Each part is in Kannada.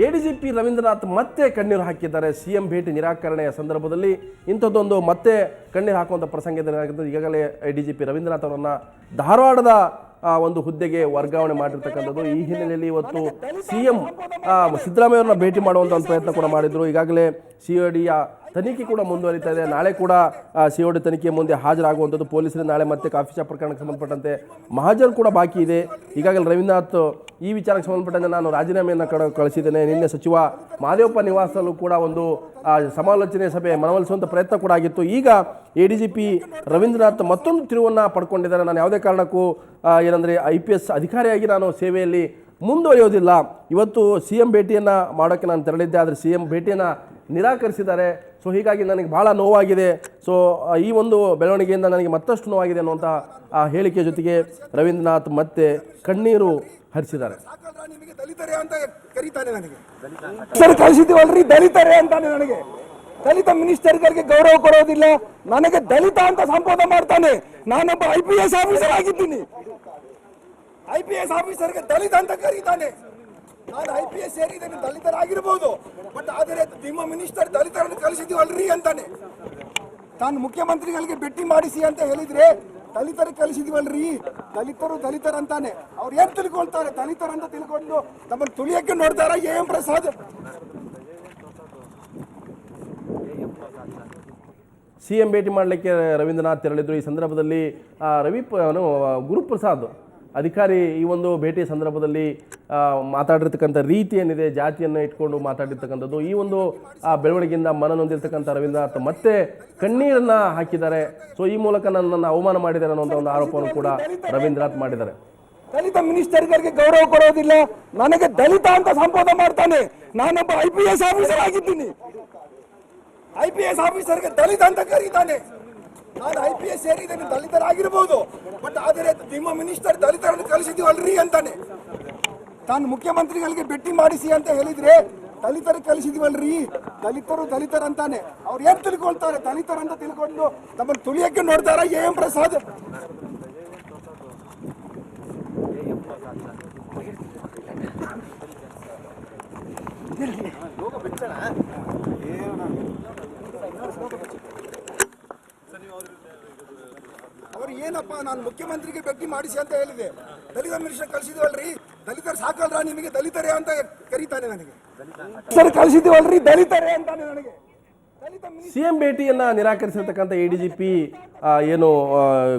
ಎಡಿಜಿಪಿ ರವೀಂದ್ರನಾಥ್ ಮತ್ತೆ ಕಣ್ಣೀರು ಹಾಕಿದ್ದಾರೆ. ಸಿಎಂ ಭೇಟಿ ನಿರಾಕರಣೆಯ ಸಂದರ್ಭದಲ್ಲಿ ಇಂಥದ್ದೊಂದು ಮತ್ತೆ ಕಣ್ಣೀರು ಹಾಕುವಂಥ ಪ್ರಸಂಗ ಏನಾಗಿದ್ದು, ಈಗಾಗಲೇ ಎಡಿಜಿಪಿ ರವೀಂದ್ರನಾಥ್ ಅವರನ್ನ ಧಾರವಾಡದ ಒಂದು ಹುದ್ದೆಗೆ ವರ್ಗಾವಣೆ ಮಾಡಿರ್ತಕ್ಕಂಥದ್ದು. ಈ ಹಿನ್ನೆಲೆಯಲ್ಲಿ ಇವತ್ತು ಸಿಎಂ ಸಿದ್ದರಾಮಯ್ಯ ಅವರನ್ನ ಭೇಟಿ ಮಾಡುವಂಥ ಒಂದು ಪ್ರಯತ್ನ ಕೂಡ ಮಾಡಿದ್ರು. ಈಗಾಗಲೇ ಸಿಒಡಿಯ ತನಿಖೆ ಕೂಡ ಮುಂದುವರಿತಾ ಇದೆ. ನಾಳೆ ಕೂಡ ಸಿಒಡಿ ತನಿಖೆ ಮುಂದೆ ಹಾಜರಾಗುವಂಥದ್ದು. ಪೊಲೀಸರು ನಾಳೆ ಮತ್ತೆ ಕಾಫಿ ಶಾಪ್ ಪ್ರಕರಣಕ್ಕೆ ಸಂಬಂಧಪಟ್ಟಂತೆ ಮಹಾಜನ್ ಕೂಡ ಬಾಕಿ ಇದೆ. ಈಗಾಗಲೇ ರವೀಂದ್ರನಾಥ್ ಈ ವಿಚಾರಕ್ಕೆ ಸಂಬಂಧಪಟ್ಟಂತೆ ನಾನು ರಾಜೀನಾಮೆಯನ್ನು ಕಳಿಸಿದ್ದೇನೆ. ನಿನ್ನೆ ಸಚಿವ ಮಾದೇವಪ್ಪ ನಿವಾಸದಲ್ಲೂ ಕೂಡ ಒಂದು ಸಮಾಲೋಚನೆ ಸಭೆ ಮನವೊಲಿಸುವಂಥ ಪ್ರಯತ್ನ ಕೂಡ ಆಗಿತ್ತು. ಈಗ ಎಡಿಜಿಪಿ ರವೀಂದ್ರನಾಥ್ ಮತ್ತೊಂದು ತಿರುವನ್ನು ಪಡ್ಕೊಂಡಿದ್ದಾರೆ. ನಾನು ಯಾವುದೇ ಕಾರಣಕ್ಕೂ ಏನಂದರೆ IPS ಅಧಿಕಾರಿಯಾಗಿ ನಾನು ಸೇವೆಯಲ್ಲಿ ಮುಂದುವರಿಯೋದಿಲ್ಲ. ಇವತ್ತು ಸಿಎಂ ಭೇಟಿಯನ್ನು ಮಾಡೋಕ್ಕೆ ನಾನು ತೆರಳಿದ್ದೆ, ಆದರೆ ಸಿಎಂ ಭೇಟಿಯನ್ನು ನಿರಾಕರಿಸಿದ್ದಾರೆ. ಸೊ ಹೀಗಾಗಿ ನನಗೆ ಭಾಳ ನೋವಾಗಿದೆ. ಸೊ ಈ ಒಂದು ಬೆಳವಣಿಗೆಯಿಂದ ನನಗೆ ಮತ್ತಷ್ಟು ನೋವಾಗಿದೆ ಅನ್ನುವಂಥ ಆ ಹೇಳಿಕೆ ಜೊತೆಗೆ ರವೀಂದ್ರನಾಥ್ ಮತ್ತೆ ಕಣ್ಣೀರು ಹರಿಸಿದ್ದಾರೆ. ದಲಿತರೇ ಅಂತ ಕರೀತಾನೆ, ನನಗೆ ಸರ್ ಕಳಿಸಿದ್ದೀವಲ್ರಿ ದಲಿತರೇ ಅಂತಾನೆ. ನನಗೆ ದಲಿತ ಮಿನಿಸ್ಟರ್ಗಳಿಗೆ ಗೌರವ ಕೊಡೋದಿಲ್ಲ, ನನಗೆ ದಲಿತ ಅಂತ ಸಂಬೋಧನೆ ಮಾಡ್ತಾನೆ. ನಾನೊಬ್ಬ IPS ಆಫೀಸರ್ ಆಗಿದ್ದೀನಿ, IPS ಆಫೀಸರ್ಗೆ ದಲಿತ ಅಂತ ಕರೀತಾನೆ. ನಾನು IPS ಸೇರಿದ್ದೇನೆ, ದಲಿತರಾಗಿರ್ಬೋದು, ಬಟ್ ಆದರೆ ನಿಮ್ಮ ಮಿನಿಸ್ಟರ್ ದಲಿತರನ್ನು ಕಳಿಸಿದ್ದೀವಲ್ರಿ ಅಂತಾನೆ. ತಾನು ಮುಖ್ಯಮಂತ್ರಿಗಳಿಗೆ ಭೇಟಿ ಮಾಡಿಸಿ ಅಂತ ಹೇಳಿದ್ರೆ ದಲಿತರು ಕಳಿಸಿದೀವಲ್ರಿ, ದಲಿತರು ಅಂತಾನೆ. ಅವ್ರು ಏನ್ ತಿಳ್ಕೊಳ್ತಾರೆ, ದಲಿತರಂತ ತಿಳ್ಕೊಂಡು ನಮ್ಮನ್ನು ತುಳಿಯಕ್ಕೆ ನೋಡ್ತಾರ. AM ಪ್ರಸಾದ್ ಸಿಎಂ ಭೇಟಿ ಮಾಡಲಿಕ್ಕೆ ರವೀಂದ್ರನಾಥ್ ತೆರಳಿದ್ರು. ಈ ಸಂದರ್ಭದಲ್ಲಿ ಗುರುಪ್ರಸಾದ್ ಅಧಿಕಾರಿ ಈ ಒಂದು ಭೇಟಿ ಸಂದರ್ಭದಲ್ಲಿ ಮಾತಾಡಿರ್ತಕ್ಕಂಥ ರೀತಿ ಏನಿದೆ, ಜಾತಿಯನ್ನು ಇಟ್ಕೊಂಡು ಮಾತಾಡಿರ್ತಕ್ಕಂಥದ್ದು, ಈ ಒಂದು ಬೆಳವಣಿಗೆಯಿಂದ ಮನನೊಂದಿರ್ತಕ್ಕಂಥ ರವೀಂದ್ರನಾಥ್ ಮತ್ತೆ ಕಣ್ಣೀರನ್ನು ಹಾಕಿದ್ದಾರೆ. ಸೊ ಈ ಮೂಲಕ ನನ್ನನ್ನು ಅವಮಾನ ಮಾಡಿದ್ದಾರೆ ಅನ್ನುವಂಥ ಒಂದು ಆರೋಪವನ್ನು ಕೂಡ ರವೀಂದ್ರನಾಥ್ ಮಾಡಿದ್ದಾರೆ. ದಲಿತ ಮಿನಿಸ್ಟರ್ಗಳಿಗೆ ಗೌರವ ಕೊಡೋದಿಲ್ಲ, ನನಗೆ ದಲಿತ ಅಂತ ಸಂಬೋಧನೆ ಮಾಡ್ತಾನೆ. ನಾನೊಬ್ಬ IPS ಆಫೀಸರ್ ಆಗಿದ್ದೀನಿ, IPS ಆಫೀಸರ್ಗೆ ದಲಿತ ಅಂತ ಕರೀತಾನೆ. ನಾನು IPS ಸೇರಿದ್ದೇನೆ, ದಲಿತರಾಗಿರ್ಬೋದು, ಬಟ್ ಆದರೆ ನಿಮ್ಮ ಮಿನಿಸ್ಟರ್ ದಲಿತರನ್ನು ಕಳಿಸಿದ್ದೀವಲ್ರಿ ಅಂತಾನೆ. ತಾನು ಮುಖ್ಯಮಂತ್ರಿಗಳಿಗೆ ಭೇಟಿ ಮಾಡಿಸಿ ಅಂತ ಹೇಳಿದ್ರೆ ದಲಿತರು ಕಳಿಸಿದೀವಲ್ರಿ, ದಲಿತರು ಅಂತಾನೆ. ಅವ್ರು ಏನ್ ತಿಳ್ಕೊಳ್ತಾರೆ, ದಲಿತರಂತ ತಿಳ್ಕೊಂಡು ನಮ್ಮನ್ನು ತುಳಿಯಕ್ಕೆ ನೋಡ್ತಾರ. AM ಪ್ರಸಾದ್ ಅವ್ರು ಏನಪ್ಪ, ನಾನು ಮುಖ್ಯಮಂತ್ರಿಗೆ ಭೇಟಿ ಮಾಡಿಸಿ ಅಂತ ಹೇಳಿದೆ, ದಲಿತ ಮಿನಿಸ್ಟರ್ ಕಳಿಸಿದ್ವಲ್ರಿ, ದಲಿತರು ಸಾಕಲ್ರ ನಿಮಗೆ, ದಲಿತರೇ ಅಂತ ಕರೀತಾನೆ. ನನಗೆ ಸರ್ ಕಳಿಸಿದ್ದೀವಲ್ರಿ ದಲಿತರೇ ಅಂತಾನೆ. ನನಗೆ ಸಿಎಂ ಭೇಟಿಯನ್ನು ನಿರಾಕರಿಸಿರ್ತಕ್ಕಂಥ ಎಡಿಜಿಪಿ ಏನು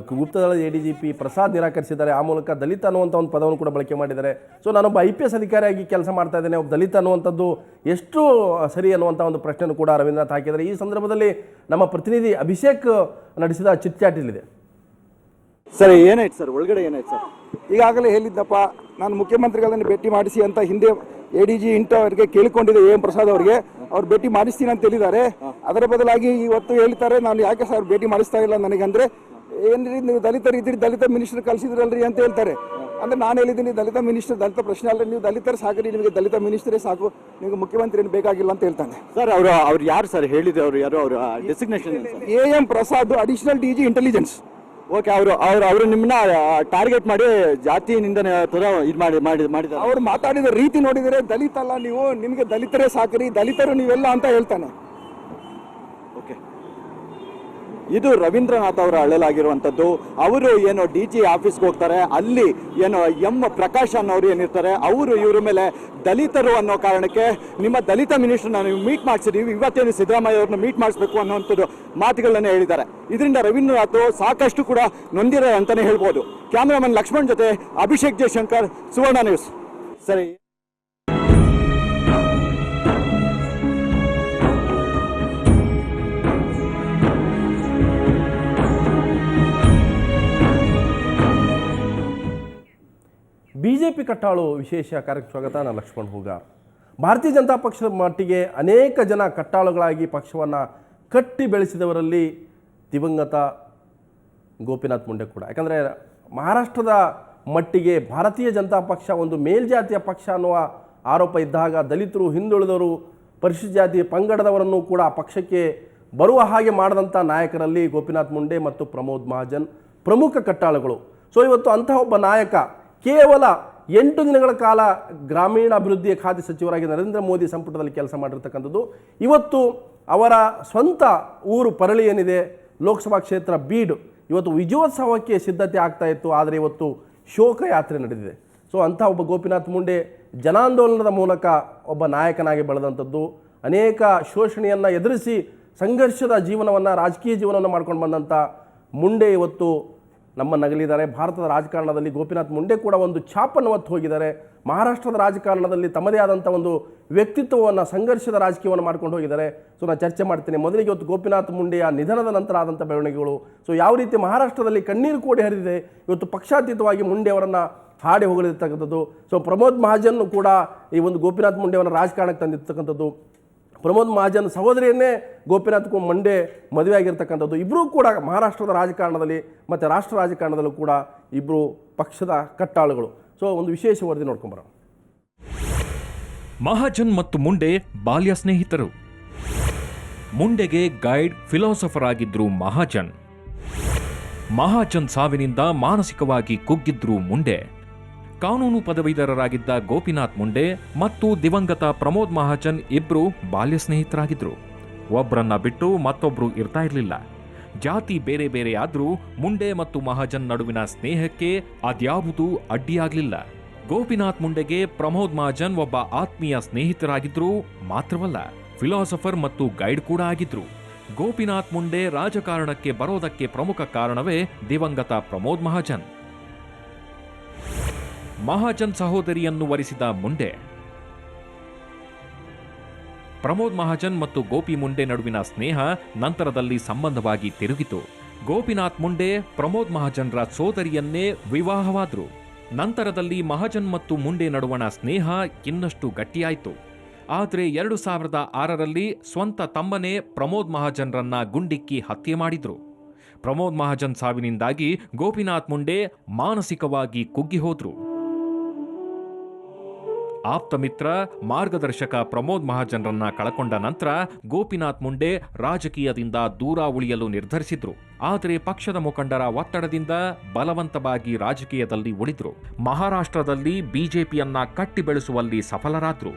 ಗುಪ್ತದಳದ ಎಡಿಜಿಪಿ ಪ್ರಸಾದ್ ನಿರಾಕರಿಸಿದ್ದಾರೆ. ಆ ಮೂಲಕ ದಲಿತ ಅನ್ನುವಂಥ ಒಂದು ಪದವನ್ನು ಕೂಡ ಬಳಕೆ ಮಾಡಿದ್ದಾರೆ. ಸೊ ನಾನೊಬ್ಬ IPS ಅಧಿಕಾರಿಯಾಗಿ ಕೆಲಸ ಮಾಡ್ತಾ ಇದ್ದೇನೆ, ಒಬ್ಬ ದಲಿತ ಅನ್ನುವಂಥದ್ದು ಎಷ್ಟು ಸರಿ ಅನ್ನುವಂಥ ಒಂದು ಪ್ರಶ್ನೆಯನ್ನು ಕೂಡ ರವೀಂದ್ರನಾಥ್ ಹಾಕಿದ್ದಾರೆ. ಈ ಸಂದರ್ಭದಲ್ಲಿ ನಮ್ಮ ಪ್ರತಿನಿಧಿ ಅಭಿಷೇಕ್ ನಡೆಸಿದ ಚಿಟ್ಚಾಟ್ ಇಲ್ಲಿದೆ. ಸರ್ ಏನಾಯ್ತು ಸರ್, ಒಳಗಡೆ ಏನಾಯ್ತು ಸರ್? ಈಗಾಗಲೇ ಹೇಳಿದ್ದಪ್ಪ, ನಾನು ಮುಖ್ಯಮಂತ್ರಿಗಳನ್ನು ಭೇಟಿ ಮಾಡಿಸಿ ಅಂತ ಹಿಂದೆ ADG ಅವರಿಗೆ ಕೇಳಿಕೊಂಡಿದ್ದೆ, AM ಪ್ರಸಾದ್ ಅವರಿಗೆ. ಅವ್ರು ಭೇಟಿ ಮಾಡಿಸ್ತೀನಿ ಅಂತ ಹೇಳಿದ್ದಾರೆ. ಅದರ ಬದಲಾಗಿ ಇವತ್ತು ಹೇಳ್ತಾರೆ ನಾನು ಯಾಕೆ ಸರ್ ಭೇಟಿ ಮಾಡಿಸ್ತಾ ಇಲ್ಲ ನನಗಂದ್ರೆ, ಏನ್ರಿ ನೀವು ದಲಿತರು ಇದ್ರಿ, ದಲಿತ ಮಿನಿಸ್ಟರ್ ಕಳಿಸಿದ್ರಲ್ರಿ ಅಂತ ಹೇಳ್ತಾರೆ. ಅಂದ್ರೆ ನಾನು ಹೇಳಿದ್ದೀನಿ ದಲಿತ ಮಿನಿಸ್ಟರ್ ದಲಿತ ಪ್ರಶ್ನೆ ಅಲ್ಲ, ನೀವು ದಲಿತರು ಸಾಕ್ರಿ, ನಿಮಗೆ ದಲಿತ ಮಿನಿಸ್ಟರೇ ಸಾಕು, ನಿಮಗೆ ಮುಖ್ಯಮಂತ್ರಿ ಏನು ಬೇಕಾಗಿಲ್ಲ ಅಂತ ಹೇಳ್ತಾನೆ. ಸರ್ ಅವ್ರು ಯಾರು ಸರ್ ಹೇಳಿದೆ, ಅವರು ಯಾರು, ಅವ್ರ designation? AM Prasad, additional DG intelligence. Okay, ಅವರು ನಿಮ್ಮನ್ನ ಟಾರ್ಗೆಟ್ ಮಾಡಿ ಜಾತಿ ನಿಂದನೆ ಇದು ಮಾಡಿದ್ದಾರೆ. ಅವ್ರು ಮಾತಾಡಿದ ರೀತಿ ನೋಡಿದರೆ ದಲಿತ ಅಲ್ಲ ನೀವು, ನಿಮಗೆ ದಲಿತರೇ ಸಾಕ್ರಿ, ದಲಿತರು ನೀವೆಲ್ಲ ಅಂತ ಹೇಳ್ತಾನೆ. ಓಕೆ, ಇದು ರವೀಂದ್ರನಾಥ್ ಅವರ ಅಳಲಾಗಿರುವಂಥದ್ದು. ಅವರು ಏನು DG ಆಫೀಸ್ಗೆ ಹೋಗ್ತಾರೆ, ಅಲ್ಲಿ ಏನು M ಪ್ರಕಾಶ್ ಅನ್ನೋರು ಏನಿರ್ತಾರೆ, ಅವರು ಇವ್ರ ಮೇಲೆ ದಲಿತರು ಅನ್ನೋ ಕಾರಣಕ್ಕೆ ನಿಮ್ಮ ದಲಿತ ಮಿನಿಸ್ಟರ್ನ ನೀವು ಮೀಟ್ ಮಾಡಿಸಿದೀವಿ, ಇವತ್ತೇನು ಸಿದ್ದರಾಮಯ್ಯ ಅವ್ರನ್ನ ಮೀಟ್ ಮಾಡಿಸ್ಬೇಕು ಅನ್ನೋಂಥದ್ದು ಮಾತುಗಳನ್ನೇ ಹೇಳಿದ್ದಾರೆ. ಇದರಿಂದ ರವೀಂದ್ರನಾಥ್ ಸಾಕಷ್ಟು ಕೂಡ ನೊಂದಿರ ಅಂತಾನೆ ಹೇಳ್ಬೋದು. ಕ್ಯಾಮ್ರಾಮನ್ ಲಕ್ಷ್ಮಣ್ ಜೊತೆ ಅಭಿಷೇಕ್ ಜಯಶಂಕರ್, ಸುವರ್ಣ ನ್ಯೂಸ್. ಸರಿ, BJP ಕಟ್ಟಾಳು ವಿಶೇಷ ಕಾರ್ಯಕ್ಕೆ ಸ್ವಾಗತ. ನಾನು ಲಕ್ಷ್ಮಣ್ ಹೂಗಾರ್. ಭಾರತೀಯ ಜನತಾ ಪಕ್ಷದ ಮಟ್ಟಿಗೆ ಅನೇಕ ಜನ ಕಟ್ಟಾಳುಗಳಾಗಿ ಪಕ್ಷವನ್ನು ಕಟ್ಟಿ ಬೆಳೆಸಿದವರಲ್ಲಿ ದಿವಂಗತ ಗೋಪಿನಾಥ್ ಮುಂಡೆ ಕೂಡ. ಯಾಕಂದರೆ ಮಹಾರಾಷ್ಟ್ರದ ಮಟ್ಟಿಗೆ ಭಾರತೀಯ ಜನತಾ ಪಕ್ಷ ಒಂದು ಮೇಲ್ಜಾತಿಯ ಪಕ್ಷ ಅನ್ನುವ ಆರೋಪ ಇದ್ದಾಗ ದಲಿತರು, ಹಿಂದುಳಿದವರು, ಪರಿಶಿಷ್ಟ ಜಾತಿ ಪಂಗಡದವರನ್ನು ಕೂಡ ಪಕ್ಷಕ್ಕೆ ಬರುವ ಹಾಗೆ ಮಾಡಿದಂಥ ನಾಯಕರಲ್ಲಿ ಗೋಪಿನಾಥ್ ಮುಂಡೆ ಮತ್ತು ಪ್ರಮೋದ್ ಮಹಾಜನ್ ಪ್ರಮುಖ ಕಟ್ಟಾಳುಗಳು. ಸೊ ಇವತ್ತು ಅಂತಹ ಒಬ್ಬ ನಾಯಕ ಕೇವಲ 8 ದಿನಗಳ ಕಾಲ ಗ್ರಾಮೀಣ ಅಭಿವೃದ್ಧಿ ಖಾತೆ ಸಚಿವರಾಗಿ ನರೇಂದ್ರ ಮೋದಿ ಸಂಪುಟದಲ್ಲಿ ಕೆಲಸ ಮಾಡಿರ್ತಕ್ಕಂಥದ್ದು. ಇವತ್ತು ಅವರ ಸ್ವಂತ ಊರು ಪರಳಿ ಏನಿದೆ, ಲೋಕಸಭಾ ಕ್ಷೇತ್ರ ಬೀಡ್, ಇವತ್ತು ವಿಜಯೋತ್ಸವಕ್ಕೆ ಸಿದ್ಧತೆ ಆಗ್ತಾ ಇತ್ತು. ಆದರೆ ಇವತ್ತು ಶೋಕಯಾತ್ರೆ ನಡೆದಿದೆ. ಸೊ ಅಂಥ ಒಬ್ಬ ಗೋಪಿನಾಥ್ ಮುಂಡೆ ಜನಾಂದೋಲನದ ಮೂಲಕ ಒಬ್ಬ ನಾಯಕನಾಗಿ ಬೆಳೆದಂಥದ್ದು, ಅನೇಕ ಶೋಷಣೆಯನ್ನು ಎದುರಿಸಿ ಸಂಘರ್ಷದ ಜೀವನವನ್ನು, ರಾಜಕೀಯ ಜೀವನವನ್ನು ಮಾಡ್ಕೊಂಡು ಬಂದಂಥ ಮುಂಡೆ ಇವತ್ತು ನಮ್ಮ ನಗಲಿದ್ದಾರೆ. ಭಾರತದ ರಾಜಕಾರಣದಲ್ಲಿ ಗೋಪಿನಾಥ್ ಮುಂಡೆ ಕೂಡ ಒಂದು ಛಾಪನ್ನು ಹೊತ್ತು ಹೋಗಿದ್ದಾರೆ. ಮಹಾರಾಷ್ಟ್ರದ ರಾಜಕಾರಣದಲ್ಲಿ ತಮ್ಮದೇ ಆದಂಥ ಒಂದು ವ್ಯಕ್ತಿತ್ವವನ್ನು, ಸಂಘರ್ಷದ ರಾಜಕೀಯವನ್ನು ಮಾಡ್ಕೊಂಡು ಹೋಗಿದ್ದಾರೆ. ಸೊ ನಾನು ಚರ್ಚೆ ಮಾಡ್ತೀನಿ. ಮೊದಲಿಗೆ ಇವತ್ತು ಗೋಪಿನಾಥ್ ಮುಂಡೆಯ ನಿಧನದ ನಂತರ ಆದಂಥ ಬೆಳವಣಿಗೆಗಳು, ಸೊ ಯಾವ ರೀತಿ ಮಹಾರಾಷ್ಟ್ರದಲ್ಲಿ ಕಣ್ಣೀರು ಕೋಡಿ ಹರಿದಿದೆ, ಇವತ್ತು ಪಕ್ಷಾತೀತವಾಗಿ ಮುಂಡೆ ಅವರನ್ನು ಹಾಡಿ ಹೋಗಲಿರ್ತಕ್ಕಂಥದ್ದು. ಸೊ ಪ್ರಮೋದ್ ಮಹಾಜನ್ ಕೂಡ ಈ ಒಂದು ಗೋಪಿನಾಥ್ ಮುಂಡೆಯವರ ರಾಜಕಾರಣಕ್ಕೆ ತಂದಿರ್ತಕ್ಕಂಥದ್ದು. ಪ್ರಮೋದ್ ಮಹಾಜನ್ ಸಹೋದರಿಯನ್ನೇ ಗೋಪಿನಾಥ್ ಮುಂಡೆ ಮದುವೆ ಆಗಿರ್ತಕ್ಕಂಥದ್ದು. ಇಬ್ಬರೂ ಕೂಡ ಮಹಾರಾಷ್ಟ್ರದ ರಾಜಕಾರಣದಲ್ಲಿ ಮತ್ತು ರಾಷ್ಟ್ರ ರಾಜಕಾರಣದಲ್ಲೂ ಕೂಡ ಇಬ್ಬರು ಪಕ್ಷದ ಕಟ್ಟಾಳುಗಳು. ಸೊ ಒಂದು ವಿಶೇಷ ವರದಿ ನೋಡ್ಕೊಂಬರೋಣ. ಮಹಾಜನ್ ಮತ್ತು ಮುಂಡೆ ಬಾಲ್ಯ ಸ್ನೇಹಿತರು. ಮುಂಡೆಗೆ ಗೈಡ್, ಫಿಲಾಸಫರ್ ಆಗಿದ್ರು ಮಹಾಜನ್. ಮಹಾಜನ್ ಸಾವಿನಿಂದ ಮಾನಸಿಕವಾಗಿ ಕುಗ್ಗಿದ್ರು ಮುಂಡೆ. ಕಾನೂನು ಪದವೀಧರರಾಗಿದ್ದ ಗೋಪಿನಾಥ್ ಮುಂಡೆ ಮತ್ತು ದಿವಂಗತ ಪ್ರಮೋದ್ ಮಹಾಜನ್ ಇಬ್ರು ಬಾಲ್ಯ ಸ್ನೇಹಿತರಾಗಿದ್ರು. ಒಬ್ರನ್ನ ಬಿಟ್ಟು ಮತ್ತೊಬ್ರು ಇರ್ತಾ ಇರಲಿಲ್ಲ. ಜಾತಿ ಬೇರೆ ಬೇರೆ ಆದ್ರೂ ಮುಂಡೆ ಮತ್ತು ಮಹಾಜನ್ ನಡುವಿನ ಸ್ನೇಹಕ್ಕೆ ಅದ್ಯಾವುದೂ ಅಡ್ಡಿಯಾಗಲಿಲ್ಲ. ಗೋಪಿನಾಥ್ ಮುಂಡೆಗೆ ಪ್ರಮೋದ್ ಮಹಾಜನ್ ಒಬ್ಬ ಆತ್ಮೀಯ ಸ್ನೇಹಿತರಾಗಿದ್ರು ಮಾತ್ರವಲ್ಲ, ಫಿಲಾಸಫರ್ ಮತ್ತು ಗೈಡ್ ಕೂಡ ಆಗಿದ್ರು. ಗೋಪಿನಾಥ್ ಮುಂಡೆ ರಾಜಕಾರಣಕ್ಕೆ ಬರೋದಕ್ಕೆ ಪ್ರಮುಖ ಕಾರಣವೇ ದಿವಂಗತ ಪ್ರಮೋದ್ ಮಹಾಜನ್. ಮಹಾಜನ್ ಸಹೋದರಿಯನ್ನು ವರಿಸಿದ ಮುಂಡೆ. ಪ್ರಮೋದ್ ಮಹಾಜನ್ ಮತ್ತು ಗೋಪಿ ಮುಂಡೆ ನಡುವಿನ ಸ್ನೇಹ ನಂತರದಲ್ಲಿ ಸಂಬಂಧವಾಗಿ ತಿರುಗಿತು. ಗೋಪಿನಾಥ್ ಮುಂಡೆ ಪ್ರಮೋದ್ ಮಹಾಜನ್ರ ಸೋದರಿಯನ್ನೇ ವಿವಾಹವಾದ್ರು. ನಂತರದಲ್ಲಿ ಮಹಾಜನ್ ಮತ್ತು ಮುಂಡೆ ನಡುವಣ ಸ್ನೇಹ ಇನ್ನಷ್ಟು ಗಟ್ಟಿಯಾಯಿತು. ಆದರೆ 2006ರಲ್ಲಿ ಸ್ವಂತ ತಮ್ಮನೇ ಪ್ರಮೋದ್ ಮಹಾಜನ್ರನ್ನ ಗುಂಡಿಕ್ಕಿ ಹತ್ಯೆ ಮಾಡಿದ್ರು. ಪ್ರಮೋದ್ ಮಹಾಜನ್ ಸಾವಿನಿಂದಾಗಿ ಗೋಪಿನಾಥ್ ಮುಂಡೆ ಮಾನಸಿಕವಾಗಿ ಕುಗ್ಗಿ ಹೋದ್ರು. ಆಪ್ತ ಮಿತ್ರ, ಮಾರ್ಗದರ್ಶಕ ಪ್ರಮೋದ್ ಮಹಾಜನ್ರನ್ನ ಕಳಕೊಂಡ ನಂತರ ಗೋಪಿನಾಥ್ ಮುಂಡೆ ರಾಜಕೀಯದಿಂದ ದೂರ ಉಳಿಯಲು ನಿರ್ಧರಿಸಿದ್ರು. ಆದರೆ ಪಕ್ಷದ ಮುಖಂಡರ ಒತ್ತಡದಿಂದ ಬಲವಂತವಾಗಿ ರಾಜಕೀಯದಲ್ಲಿ ಉಳಿದ್ರು. ಮಹಾರಾಷ್ಟ್ರದಲ್ಲಿ ಬಿಜೆಪಿಯನ್ನ ಕಟ್ಟಿ ಬೆಳೆಸುವಲ್ಲಿ ಸಫಲರಾದ್ರು.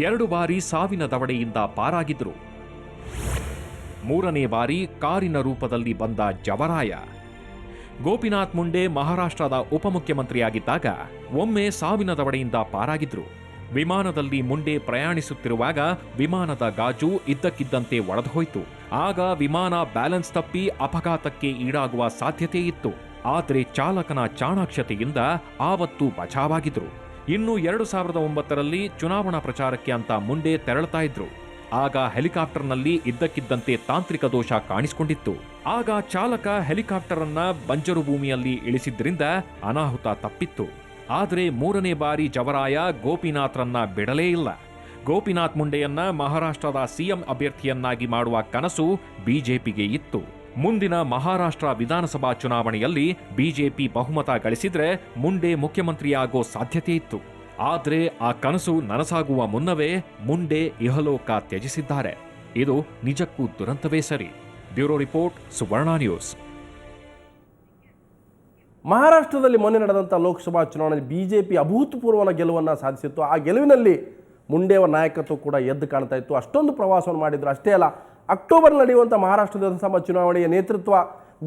ಎರಡು ಬಾರಿ ಸಾವಿನ ದವಡೆಯಿಂದ ಪಾರಾಗಿದ್ರು. 3ನೇ ಬಾರಿ ಕಾರಿನ ರೂಪದಲ್ಲಿ ಬಂದ ಜವರಾಯ. ಗೋಪಿನಾಥ್ ಮುಂಡೆ ಮಹಾರಾಷ್ಟ್ರದ ಉಪಮುಖ್ಯಮಂತ್ರಿಯಾಗಿದ್ದಾಗ ಒಮ್ಮೆ ಸಾವಿನ ದವಡೆಯಿಂದ ಪಾರಾಗಿದ್ರು. ವಿಮಾನದಲ್ಲಿ ಮುಂಡೆ ಪ್ರಯಾಣಿಸುತ್ತಿರುವಾಗ ವಿಮಾನದ ಗಾಜು ಇದ್ದಕ್ಕಿದ್ದಂತೆ ಒಡೆದುಹೋಯಿತು. ಆಗ ವಿಮಾನ ಬ್ಯಾಲೆನ್ಸ್ ತಪ್ಪಿ ಅಪಘಾತಕ್ಕೆ ಈಡಾಗುವ ಸಾಧ್ಯತೆ ಇತ್ತು. ಆದರೆ ಚಾಲಕನ ಚಾಣಾಕ್ಷತೆಯಿಂದ ಆವತ್ತು ಬಚಾವಾಗಿದ್ರು. ಇನ್ನು 2009ರಲ್ಲಿ ಚುನಾವಣಾ ಪ್ರಚಾರಕ್ಕೆ ಅಂತ ಮುಂಡೆ ತೆರಳುತ್ತಾ ಇದ್ರು. ಆಗ ಹೆಲಿಕಾಪ್ಟರ್ನಲ್ಲಿ ಇದ್ದಕ್ಕಿದ್ದಂತೆ ತಾಂತ್ರಿಕ ದೋಷ ಕಾಣಿಸಿಕೊಂಡಿತ್ತು. ಆಗ ಚಾಲಕ ಹೆಲಿಕಾಪ್ಟರ್ ಅನ್ನ ಬಂಜರು ಭೂಮಿಯಲ್ಲಿ ಇಳಿಸಿದ್ರಿಂದ ಅನಾಹುತ ತಪ್ಪಿತ್ತು. ಆದರೆ 3ನೇ ಬಾರಿ ಜವರಾಯ ಗೋಪಿನಾಥ್ರನ್ನ ಬಿಡಲೇ ಇಲ್ಲ. ಗೋಪಿನಾಥ್ ಮುಂಡೆಯನ್ನ ಮಹಾರಾಷ್ಟ್ರದ ಸಿಎಂ ಅಭ್ಯರ್ಥಿಯನ್ನಾಗಿ ಮಾಡುವ ಕನಸು ಬಿಜೆಪಿಗೆ ಇತ್ತು. ಮುಂದಿನ ಮಹಾರಾಷ್ಟ್ರ ವಿಧಾನಸಭಾ ಚುನಾವಣೆಯಲ್ಲಿ ಬಿಜೆಪಿ ಬಹುಮತ ಗಳಿಸಿದ್ರೆ ಮುಂಡೆ ಮುಖ್ಯಮಂತ್ರಿಯಾಗೋ ಸಾಧ್ಯತೆ ಇತ್ತು. ಆದರೆ ಆ ಕನಸು ನನಸಾಗುವ ಮುನ್ನವೇ ಮುಂಡೆ ಇಹಲೋಕ ತ್ಯಜಿಸಿದ್ದಾರೆ. ಇದು ನಿಜಕ್ಕೂ ದುರಂತವೇ ಸರಿ. ಬ್ಯೂರೋ ರಿಪೋರ್ಟ್, ಸುವರ್ಣ ನ್ಯೂಸ್. ಮಹಾರಾಷ್ಟ್ರದಲ್ಲಿ ಮೊನ್ನೆ ನಡೆದಂಥ ಲೋಕಸಭಾ ಚುನಾವಣೆಯಲ್ಲಿ ಬಿಜೆಪಿ ಅಭೂತಪೂರ್ವ ಗೆಲುವನ್ನು ಸಾಧಿಸಿತ್ತು. ಆ ಗೆಲುವಿನಲ್ಲಿ ಮುಂಡೆಯವರ ನಾಯಕತ್ವ ಕೂಡ ಎದ್ದು ಕಾಣ್ತಾ ಇತ್ತು. ಅಷ್ಟೊಂದು ಪ್ರವಾಸವನ್ನು ಮಾಡಿದ್ರು. ಅಷ್ಟೇ ಅಲ್ಲ, ಅಕ್ಟೋಬರ್ ನಡೆಯುವಂಥ ಮಹಾರಾಷ್ಟ್ರ ವಿಧಾನಸಭಾ ಚುನಾವಣೆಯ ನೇತೃತ್ವ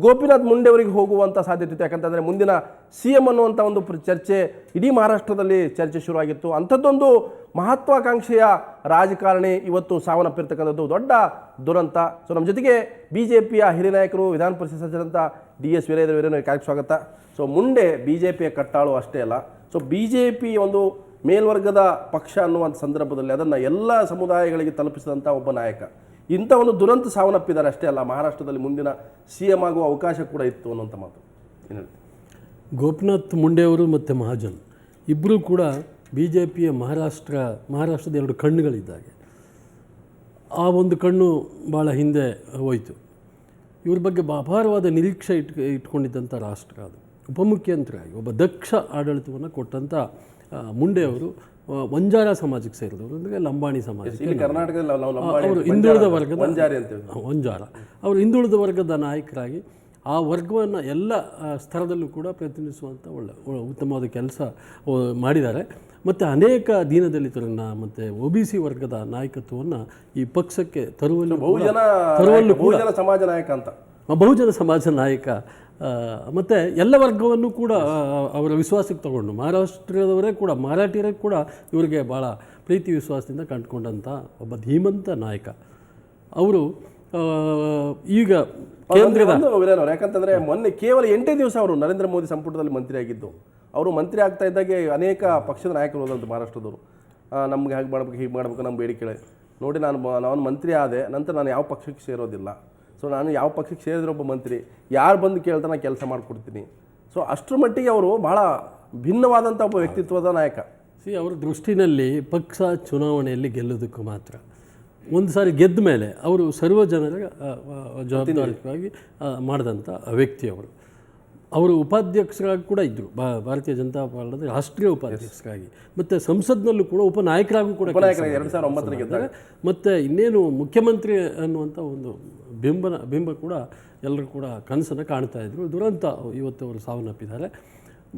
ಗೋಪಿನಾಥ್ ಮುಂಡೆಯವರಿಗೆ ಹೋಗುವಂಥ ಸಾಧ್ಯತೆ ಇತ್ತು. ಯಾಕಂತಂದರೆ ಮುಂದಿನ CM ಅನ್ನುವಂಥ ಒಂದು ಚರ್ಚೆ ಇಡೀ ಮಹಾರಾಷ್ಟ್ರದಲ್ಲಿ ಚರ್ಚೆ ಶುರುವಾಗಿತ್ತು. ಅಂಥದ್ದೊಂದು ಮಹತ್ವಾಕಾಂಕ್ಷೆಯ ರಾಜಕಾರಣಿ ಇವತ್ತು ಸಾವನ್ನಪ್ಪಿರ್ತಕ್ಕಂಥದ್ದು ದೊಡ್ಡ ದುರಂತ. ಸೊ ನಮ್ಮ ಜೊತೆಗೆ BJPಯ ಹಿರಿಯ ನಾಯಕರು, ವಿಧಾನ ಪರಿಷತ್ ಸದಸ್ಯರಂತ DS ವೀರೇಂದ್ರ ಕಾರ್ಯಕ್ರಮ ಸ್ವಾಗತ. ಸೊ ಮುಂಡೆ BJPಯ ಕಟ್ಟಾಳು ಅಷ್ಟೇ ಅಲ್ಲ, ಸೊ BJP ಒಂದು ಮೇಲ್ವರ್ಗದ ಪಕ್ಷ ಅನ್ನುವಂಥ ಸಂದರ್ಭದಲ್ಲಿ ಅದನ್ನು ಎಲ್ಲ ಸಮುದಾಯಗಳಿಗೆ ತಲುಪಿಸಿದಂಥ ಒಬ್ಬ ನಾಯಕ. ಇಂಥ ಒಂದು ದುರಂತ ಸಾವನ್ನಪ್ಪಿದ್ದಾರೆ. ಅಷ್ಟೇ ಅಲ್ಲ, ಮಹಾರಾಷ್ಟ್ರದಲ್ಲಿ ಮುಂದಿನ CM ಆಗುವ ಅವಕಾಶ ಕೂಡ ಇತ್ತು ಅನ್ನುವಂಥ ಮಾತು ಏನು ಹೇಳ್ತೀವಿ? ಗೋಪಿನಾಥ್ ಮುಂಡೆಯವರು ಮತ್ತು ಮಹಾಜನ್ ಇಬ್ಬರೂ ಕೂಡ BJPಯ ಮಹಾರಾಷ್ಟ್ರದ ಎರಡು ಕಣ್ಣುಗಳಿದ್ದಾಗೆ. ಆ ಒಂದು ಕಣ್ಣು ಭಾಳ ಹಿಂದೆ ಹೋಯಿತು. ಇವ್ರ ಬಗ್ಗೆ ಅಪಾರವಾದ ನಿರೀಕ್ಷೆ ಇಟ್ಕೊಂಡಿದ್ದಂಥ ರಾಷ್ಟ್ರ ಅದು. ಉಪಮುಖ್ಯಮಂತ್ರಿಯಾಗಿ ಒಬ್ಬ ದಕ್ಷ ಆಡಳಿತವನ್ನು ಕೊಟ್ಟಂಥ ಮುಂಡೆಯವರು ವಂಜಾರ ಸಮಾಜಕ್ಕೆ ಸೇರಿದವರು, ಅಂದರೆ ಲಂಬಾಣಿ ಸಮಾಜ. ಇಲ್ಲಿ ಕರ್ನಾಟಕದಲ್ಲಿ ನಾವು ಲಂಬಾಣಿ ಅವರು ಅಂತ ಹಿಂದುಳಿದ ವರ್ಗದ ವಂಜಾರಿ ಅಂತೀವಿ. ವಂಜಾರ ಅವರು ಹಿಂದುಳಿದ ವರ್ಗದ ನಾಯಕರಾಗಿ ಆ ವರ್ಗವನ್ನು ಎಲ್ಲ ಸ್ತರದಲ್ಲೂ ಕೂಡ ಪ್ರತಿನಿಧಿಸುವಂಥ ಒಳ್ಳೆ ಉತ್ತಮವಾದ ಕೆಲಸ ಮಾಡಿದ್ದಾರೆ. ಮತ್ತು ಅನೇಕ ದೀನದಲಿತರನ್ನು ಮತ್ತು OBC ವರ್ಗದ ನಾಯಕತ್ವವನ್ನು ಈ ಪಕ್ಷಕ್ಕೆ ತರುವಲ್ಲೂ ಕೂಡ ಬಹುಜನ ಸಮಾಜ ನಾಯಕ ಅಂತ, ಬಹುಜನ ಸಮಾಜ ನಾಯಕ. ಮತ್ತು ಎಲ್ಲ ವರ್ಗವನ್ನು ಕೂಡ ಅವರ ವಿಶ್ವಾಸಕ್ಕೆ ತಗೊಂಡು ಮಹಾರಾಷ್ಟ್ರದವರೇ ಕೂಡ ಮರಾಠಿಯರೇ ಕೂಡ ಇವರಿಗೆ ಭಾಳ ಪ್ರೀತಿ ವಿಶ್ವಾಸದಿಂದ ಕಂಡುಕೊಂಡಂಥ ಒಬ್ಬ ಧೀಮಂತ ನಾಯಕ ಅವರು. ಈಗ ಕೇಂದ್ರದ ಯಾಕಂತಂದ್ರೆ ಮೊನ್ನೆ ಕೇವಲ 8 ದಿವಸ ಅವರು ನರೇಂದ್ರ ಮೋದಿ ಸಂಪುಟದಲ್ಲಿ ಮಂತ್ರಿ ಆಗಿದ್ದು. ಅವರು ಮಂತ್ರಿ ಆಗ್ತಾ ಇದ್ದಾಗೆ ಅನೇಕ ಪಕ್ಷದ ನಾಯಕರು ಹೋದಂತೆ ಮಹಾರಾಷ್ಟ್ರದವರು, ನಮ್ಗೆ ಹೇಗೆ ಮಾಡ್ಬೇಕು ಹೀಗೆ ಮಾಡ್ಬೇಕು ನಮ್ಮ ಬೇಡಿಕೆ ನೋಡಿ, ನಾನು ಮಂತ್ರಿ ಆದೆ ನಂತರ ನಾನು ಯಾವ ಪಕ್ಷಕ್ಕೆ ಸೇರೋದಿಲ್ಲ. ಸೊ ನಾನು ಯಾವ ಪಕ್ಷಕ್ಕೆ ಸೇರಿದ್ರೆ ಒಬ್ಬ ಮಂತ್ರಿ ಯಾರು ಬಂದು ಕೇಳ್ತಾ ನಾನು ಕೆಲಸ ಮಾಡಿಕೊಡ್ತೀನಿ. ಸೊ ಅಷ್ಟರ ಮಟ್ಟಿಗೆ ಅವರು ಬಹಳ ಭಿನ್ನವಾದಂಥ ಒಬ್ಬ ವ್ಯಕ್ತಿತ್ವದ ನಾಯಕ. ಅವರ ದೃಷ್ಟಿನಲ್ಲಿ ಪಕ್ಷ ಚುನಾವಣೆಯಲ್ಲಿ ಗೆಲ್ಲೋದಕ್ಕೂ ಮಾತ್ರ. ಒಂದು ಸಾರಿ ಗೆದ್ದ ಮೇಲೆ ಅವರು ಸರ್ವ ಜನರ ಜವಾಬ್ದಾರಿಯಾಗಿ ಮಾಡಿದಂಥ ವ್ಯಕ್ತಿ ಅವರು ಉಪಾಧ್ಯಕ್ಷರಾಗಿ ಕೂಡ ಇದ್ದರು, ಭಾರತೀಯ ಜನತಾ ಪಾರ್ಟಿಯ ರಾಷ್ಟ್ರೀಯ ಉಪಾಧ್ಯಕ್ಷರಾಗಿ, ಮತ್ತು ಸಂಸತ್ನಲ್ಲೂ ಕೂಡ ಉಪನಾಯಕರಾಗೂ ಕೂಡ 2009 ಗೆದ್ದಾರೆ. ಮತ್ತು ಇನ್ನೇನು ಮುಖ್ಯಮಂತ್ರಿ ಅನ್ನುವಂಥ ಒಂದು ಬಿಂಬ ಕೂಡ ಎಲ್ಲರೂ ಕೂಡ ಕನಸನ್ನು ಕಾಣ್ತಾ ಇದ್ದರು. ದುರಂತ ಇವತ್ತು ಅವರು ಸಾವನ್ನಪ್ಪಿದ್ದಾರೆ.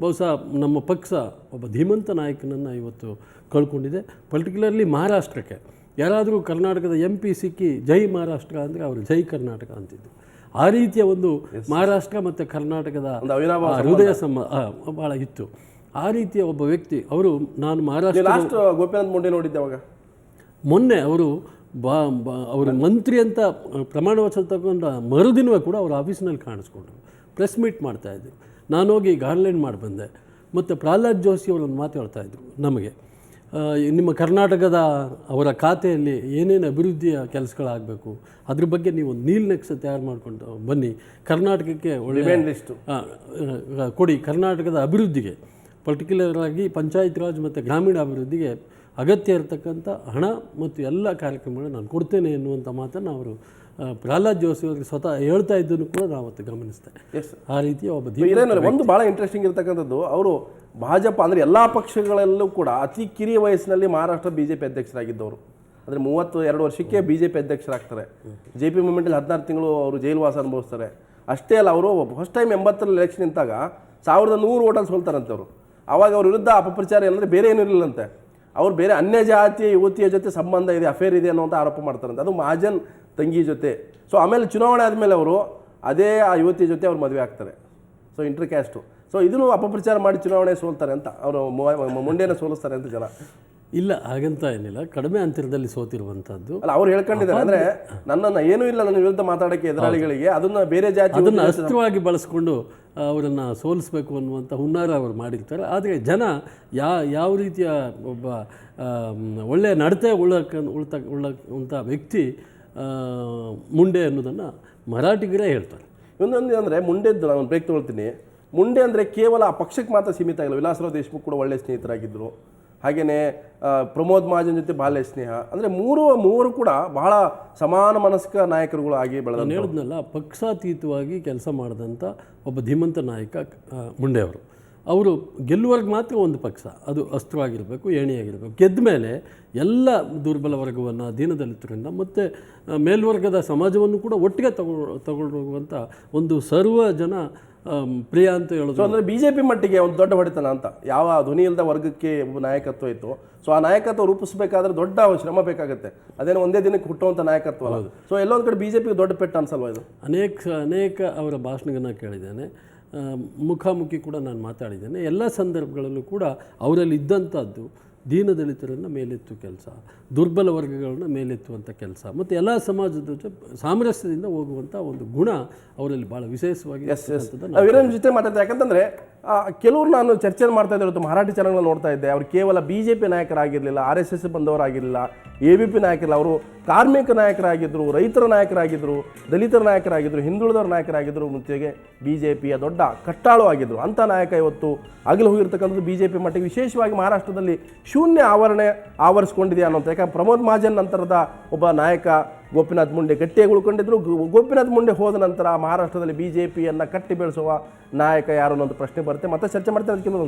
ಬಹುಶಃ ನಮ್ಮ ಪಕ್ಷ ಒಬ್ಬ ಧೀಮಂತ ನಾಯಕನನ್ನು ಇವತ್ತು ಕಳ್ಕೊಂಡಿದೆ. ಪರ್ಟಿಕ್ಯುಲರ್ಲಿ ಮಹಾರಾಷ್ಟ್ರಕ್ಕೆ ಯಾರಾದರೂ ಕರ್ನಾಟಕದ MP ಸಿಕ್ಕಿ ಜೈ ಮಹಾರಾಷ್ಟ್ರ ಅಂದರೆ ಅವರು ಜೈ ಕರ್ನಾಟಕ ಅಂತಿದ್ದು. ಆ ರೀತಿಯ ಒಂದು ಮಹಾರಾಷ್ಟ್ರ ಮತ್ತು ಕರ್ನಾಟಕದ ಹೃದಯ ಭಾಳ ಇತ್ತು. ಆ ರೀತಿಯ ಒಬ್ಬ ವ್ಯಕ್ತಿ ಅವರು. ನಾನು ಮಹಾರಾಷ್ಟ್ರ ಗೋಪಿನಾಥ್ ಮುಂಡೆ ನೋಡಿದ್ದೆ ಅವಾಗ. ಮೊನ್ನೆ ಅವರು ಅವರು ಮಂತ್ರಿ ಅಂತ ಪ್ರಮಾಣ ವಚನ ತಗೊಂಡ ಮರುದಿನವೇ ಕೂಡ ಅವರ ಆಫೀಸ್ನಲ್ಲಿ ಕಾಣಿಸ್ಕೊಂಡ್ರು, ಪ್ರೆಸ್ ಮೀಟ್ ಮಾಡ್ತಾಯಿದ್ರು. ನಾನು ಹೋಗಿ ಗಾರ್ಲೆಂಡ್ ಮಾಡಿ ಬಂದೆ. ಮತ್ತು ಪ್ರಹ್ಲಾದ್ ಜೋಶಿ ಅವರನ್ನು ಮಾತಾಡ್ತಾಯಿದ್ರು, ನಮಗೆ ನಿಮ್ಮ ಕರ್ನಾಟಕದ ಅವರ ಖಾತೆಯಲ್ಲಿ ಏನೇನು ಅಭಿವೃದ್ಧಿಯ ಕೆಲಸಗಳಾಗಬೇಕು ಅದ್ರ ಬಗ್ಗೆ ನೀವು ಒಂದು ನೀಲ್ನಕ್ಷೆ ತಯಾರು ಮಾಡಿಕೊಂಡು ಬನ್ನಿ, ಕರ್ನಾಟಕಕ್ಕೆ ಒಳ್ಳೆಯ ಲಿಸ್ಟು ಕೊಡಿ, ಕರ್ನಾಟಕದ ಅಭಿವೃದ್ಧಿಗೆ ಪರ್ಟಿಕ್ಯುಲರ್ ಆಗಿ ಪಂಚಾಯತ್ ರಾಜ್ ಮತ್ತು ಗ್ರಾಮೀಣ ಅಭಿವೃದ್ಧಿಗೆ ಅಗತ್ಯ ಇರತಕ್ಕಂಥ ಹಣ ಮತ್ತು ಎಲ್ಲ ಕಾರ್ಯಕ್ರಮಗಳನ್ನು ನಾನು ಕೊಡ್ತೇನೆ ಎನ್ನುವಂಥ ಮಾತನ್ನು ಅವರು ಪ್ರಹ್ಲಾದ್ ಜೋಶಿ ಅವರಿಗೆ ಸ್ವತಃ ಹೇಳ್ತಾ ಇದ್ದನ್ನು ಕೂಡ ನಾವು ಅವತ್ತು ಗಮನಿಸ್ತೆ. ಆ ರೀತಿಯ ಒಬ್ಬ ಒಂದು ಭಾಳ ಇಂಟ್ರೆಸ್ಟಿಂಗ್ ಇರತಕ್ಕಂಥದ್ದು, ಅವರು ಭಾಜಪ ಅಂದರೆ ಎಲ್ಲ ಪಕ್ಷಗಳಲ್ಲೂ ಕೂಡ ಅತಿ ಕಿರಿಯ ವಯಸ್ಸಿನಲ್ಲಿ ಮಹಾರಾಷ್ಟ್ರ BJP ಅಧ್ಯಕ್ಷರಾಗಿದ್ದವರು. ಅಂದರೆ 32 ವರ್ಷಕ್ಕೆ BJP ಅಧ್ಯಕ್ಷರಾಗ್ತಾರೆ. JP ಮೂವ್ಮೆಂಟಲ್ಲಿ 16 ತಿಂಗಳು ಅವರು ಜೈಲುವಾಸ ಅನುಭವಿಸ್ತಾರೆ. ಅಷ್ಟೇ ಅಲ್ಲ, ಅವರು ಫಸ್ಟ್ ಟೈಮ್ 80ರಲ್ಲಿ ಎಲೆಕ್ಷನ್ ನಿಂತಾಗ 1100 ಓಟಲ್ಲಿ ಸೋಲ್ತಾರಂತೆ ಅವರು. ಆವಾಗ ಅವ್ರ ವಿರುದ್ಧ ಅಪಪ್ರಚಾರ ಅಂದರೆ ಬೇರೆ ಏನೂ ಇರಲಿಲ್ಲಂತೆ. ಅವ್ರು ಬೇರೆ ಅನ್ಯ ಜಾತಿಯ ಯುವತಿಯ ಜೊತೆ ಸಂಬಂಧ ಇದೆ, ಅಫೇರ್ ಇದೆ ಅನ್ನೋಂಥ ಆರೋಪ ಮಾಡ್ತಾರಂತೆ, ಅದು ಮಹಾಜನ್ ತಂಗಿ ಜೊತೆ. ಸೊ ಆಮೇಲೆ ಚುನಾವಣೆ ಆದಮೇಲೆ ಅವರು ಅದೇ ಆ ಯುವತಿಯ ಜೊತೆ ಅವ್ರು ಮದುವೆ ಆಗ್ತಾರೆ. So inter caste. ಸೊ ಇದನ್ನು ಅಪಪ್ರಚಾರ ಮಾಡಿ ಚುನಾವಣೆ ಸೋಲ್ತಾರೆ ಅಂತ, ಅವರು ಮುಂಡೆನ ಸೋಲಿಸ್ತಾರೆ ಅಂತ ಜನ. ಇಲ್ಲ, ಹಾಗಂತ ಏನಿಲ್ಲ, ಕಡಿಮೆ ಅಂತರದಲ್ಲಿ ಸೋತಿರುವಂಥದ್ದು. ಅಲ್ಲ, ಅವ್ರು ಹೇಳ್ಕೊಂಡಿದ್ದಾರೆ ಅಂದರೆ ನನ್ನನ್ನು ಏನೂ ಇಲ್ಲ ನನ್ನ ವಿರುದ್ಧ ಮಾತಾಡೋಕ್ಕೆ ಎದುರಾಳಿಗಳಿಗೆ, ಅದನ್ನು ಬೇರೆ ಜಾತಿ ಅದನ್ನು ಅಸ್ತ್ರವಾಗಿ ಬಳಸ್ಕೊಂಡು ಅವರನ್ನು ಸೋಲಿಸಬೇಕು ಅನ್ನುವಂಥ ಹುನ್ನಾರ ಅವರು ಮಾಡಿರ್ತಾರೆ. ಆದರೆ ಜನ ಯಾವ ರೀತಿಯ ಒಬ್ಬ ಒಳ್ಳೆಯ ನಡತೆ ಉಳ್ಳಂಥ ವ್ಯಕ್ತಿ ಮುಂಡೆ ಅನ್ನೋದನ್ನು ಮರಾಠಿಗರೇ ಹೇಳ್ತಾರೆ. ಇನ್ನೊಂದು ಅಂದರೆ ಮುಂಡೆದ್ದು ನಾನು ಬ್ರೇಕ್ ತೊಗೊಳ್ತೀನಿ. ಮುಂಡೆ ಅಂದರೆ ಕೇವಲ ಆ ಪಕ್ಷಕ್ಕೆ ಮಾತ್ರ ಸೀಮಿತ ಆಗಿಲ್ಲ. ವಿಲಾಸರಾವ್ ದೇಶಮುಖ್ ಕೂಡ ಒಳ್ಳೆಯ ಸ್ನೇಹಿತರಾಗಿದ್ದರು. ಹಾಗೆಯೇ ಪ್ರಮೋದ್ ಮಹಾಜನ್ ಜೊತೆ ಬಾಲ್ಯ ಸ್ನೇಹ. ಅಂದರೆ ಮೂವರು ಕೂಡ ಬಹಳ ಸಮಾನ ಮನಸ್ಕ ನಾಯಕರುಗಳು ಆಗಿ ಬೆಳೆದ. ನಾನು ಹೇಳಿದ್ನಲ್ಲ, ಪಕ್ಷಾತೀತವಾಗಿ ಕೆಲಸ ಮಾಡಿದಂಥ ಒಬ್ಬ ಧೀಮಂತ ನಾಯಕ ಮುಂಡೆಯವರು. ಅವರು ಗೆಲ್ಲುವರೆಗೆ ಮಾತ್ರ ಒಂದು ಪಕ್ಷ, ಅದು ಅಸ್ತ್ರವಾಗಿರಬೇಕು, ಏಣಿಯಾಗಿರಬೇಕು. ಗೆದ್ದ ಮೇಲೆ ಎಲ್ಲ ದುರ್ಬಲ ವರ್ಗವನ್ನು, ದೀನದಲಿತರನ್ನು ಮತ್ತು ಮೇಲ್ವರ್ಗದ ಸಮಾಜವನ್ನು ಕೂಡ ಒಟ್ಟಿಗೆ ತಗೊಳ್ಳುವಂಥ ಒಂದು ಸರ್ವ ಜನ ಪ್ರಿಯ ಅಂತ ಹೇಳೋದು. ಸೊ ಅಂದರೆ BJP ಮಟ್ಟಿಗೆ ಒಂದು ದೊಡ್ಡ ಹೊಡೆತನ ಅಂತ. ಯಾವ ಧ್ವನಿ ಇಲ್ಲದ ವರ್ಗಕ್ಕೆ ಒಬ್ಬ ನಾಯಕತ್ವ ಇತ್ತು. ಸೊ ಆ ನಾಯಕತ್ವ ರೂಪಿಸಬೇಕಾದ್ರೆ ದೊಡ್ಡ ಶ್ರಮ ಬೇಕಾಗುತ್ತೆ. ಅದೇನೋ ಒಂದೇ ದಿನಕ್ಕೆ ಹುಟ್ಟುವಂಥ ನಾಯಕತ್ವ ಅಲ್ಲ. ಸೊ ಎಲ್ಲೊಂದು ಕಡೆ BJPಗೆ ದೊಡ್ಡ ಪೆಟ್ಟು ಅನ್ಸಲ್ವ ಇದು? ಅನೇಕ ಅವರ ಭಾಷಣಗಳನ್ನು ಕೇಳಿದ್ದೇನೆ, ಮುಖಾಮುಖಿ ಕೂಡ ನಾನು ಮಾತಾಡಿದ್ದೇನೆ. ಎಲ್ಲ ಸಂದರ್ಭಗಳಲ್ಲೂ ಕೂಡ ಅವರಲ್ಲಿ ಇದ್ದಂಥದ್ದು ದೀನದಲಿತರನ್ನು ಮೇಲೆತ್ತು ಕೆಲಸ, ದುರ್ಬಲ ವರ್ಗಗಳನ್ನು ಮೇಲೆತ್ತುವಂಥ ಕೆಲಸ, ಮತ್ತು ಎಲ್ಲ ಸಮಾಜದ ಜೊತೆ ಸಾಮರಸ್ಯದಿಂದ ಹೋಗುವಂಥ ಒಂದು ಗುಣ ಅವರಲ್ಲಿ ಭಾಳ ವಿಶೇಷವಾಗಿ. ವೀರೇಂದ್ರ ಜೊತೆ ಮಾತಾಡ್ತಾರೆ. ಯಾಕಂತಂದರೆ ಕೆಲವರು ನಾನು ಚರ್ಚೆ ಮಾಡ್ತಾ ಇದ್ದೆ, ಮರಾಠಿ ಚಾನಲ್ಗಳು ನೋಡ್ತಾ ಇದ್ದೆ. ಅವರು ಕೇವಲ BJP ನಾಯಕರಾಗಿರಲಿಲ್ಲ, RSS ಬಂದವರಾಗಿರಲಿಲ್ಲ, AVP ನಾಯಕರಿಲ್ಲ, ಅವರು ಕಾರ್ಮಿಕ ನಾಯಕರಾಗಿದ್ದರು, ರೈತರ ನಾಯಕರಾಗಿದ್ದರು, ದಲಿತರ ನಾಯಕರಾಗಿದ್ದರು, ಹಿಂದುಳಿದವರ ನಾಯಕರಾಗಿದ್ದರು, ಜೊತೆಗೆ BJPಯ ದೊಡ್ಡ ಕಟ್ಟಾಳು ಆಗಿದ್ದರು. ಅಂಥ ನಾಯಕ ಇವತ್ತು ಅಗಲು ಹೋಗಿರ್ತಕ್ಕಂಥದ್ದು BJP ಮಟ್ಟಿಗೆ ವಿಶೇಷವಾಗಿ ಮಹಾರಾಷ್ಟ್ರದಲ್ಲಿ ಶೂನ್ಯ ಆವರಿಸ್ಕೊಂಡಿದೆ ಅನ್ನೋಂಥ. ಯಾಕಂದ್ರೆ ಪ್ರಮೋದ್ ಮಹಾಜನ್ ನಂತರದ ಒಬ್ಬ ನಾಯಕ ಗೋಪಿನಾಥ್ ಮುಂಡೆ ಗಟ್ಟಿಯಾಗಿ ಉಳ್ಕೊಂಡಿದ್ರು. ಗೋಪಿನಾಥ್ ಮುಂಡೆ ಹೋದ ನಂತರ ಮಹಾರಾಷ್ಟ್ರದಲ್ಲಿ BJPಯನ್ನು ಕಟ್ಟಿ ಬೆಳೆಸುವ ನಾಯಕ ಯಾರು ಅನ್ನೋದು ಪ್ರಶ್ನೆ ಬರುತ್ತೆ. ಮತ್ತೆ ಚರ್ಚೆ ಮಾಡ್ತೇನೆ ಅದಕ್ಕಿಂತ